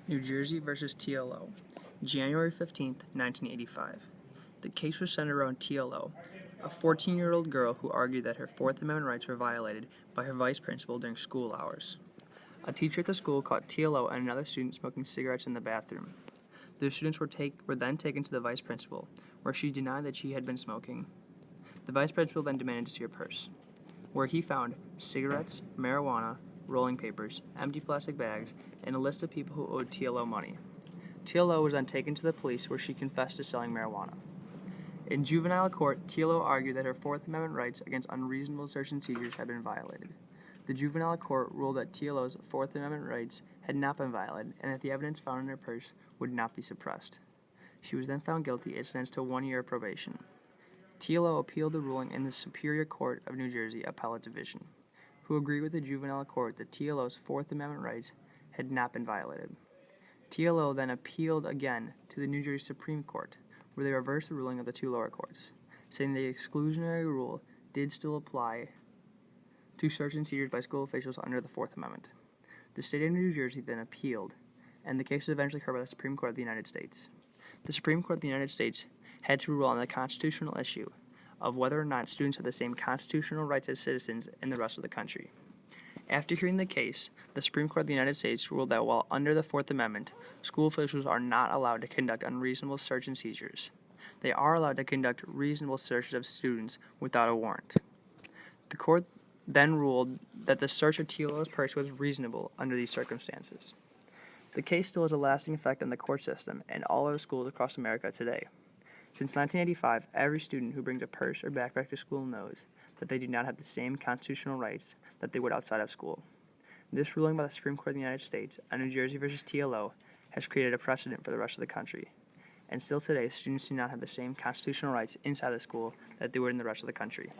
New Jersey versus TLO, January 15, 1985. The case was centered around TLO, a 14-year-old girl who argued that her Fourth Amendment rights were violated by her vice principal during school hours. A teacher at the school caught TLO and another student smoking cigarettes in the bathroom. The students were then taken to the vice principal, where she denied that she had been smoking. The vice principal then demanded to see her purse, where he found cigarettes, marijuana, rolling papers, empty plastic bags, and a list of people who owed TLO money. TLO was then taken to the police, where she confessed to selling marijuana. In juvenile court, TLO argued that her Fourth Amendment rights against unreasonable search and seizures had been violated. The juvenile court ruled that TLO's Fourth Amendment rights had not been violated and that the evidence found in her purse would not be suppressed. She was then found guilty and sentenced to 1 year of probation. TLO appealed the ruling in the Superior Court of New Jersey Appellate Division, who agreed with the juvenile court that TLO's Fourth Amendment rights had not been violated. TLO then appealed again to the New Jersey Supreme Court, where they reversed the ruling of the two lower courts, saying the exclusionary rule did still apply to search and seizures by school officials under the Fourth Amendment. The state of New Jersey then appealed, and the case was eventually heard by the Supreme Court of the United States. The Supreme Court of the United States had to rule on the constitutional issue of whether or not students have the same constitutional rights as citizens in the rest of the country. After hearing the case, the Supreme Court of the United States ruled that while under the Fourth Amendment, school officials are not allowed to conduct unreasonable search and seizures, they are allowed to conduct reasonable searches of students without a warrant. The court then ruled that the search of TLO's purse was reasonable under these circumstances. The case still has a lasting effect on the court system and all other schools across America today. Since 1985, every student who brings a purse or backpack to school knows that they do not have the same constitutional rights that they would outside of school. This ruling by the Supreme Court of the United States on New Jersey versus TLO has created a precedent for the rest of the country. And still today, students do not have the same constitutional rights inside the school that they would in the rest of the country.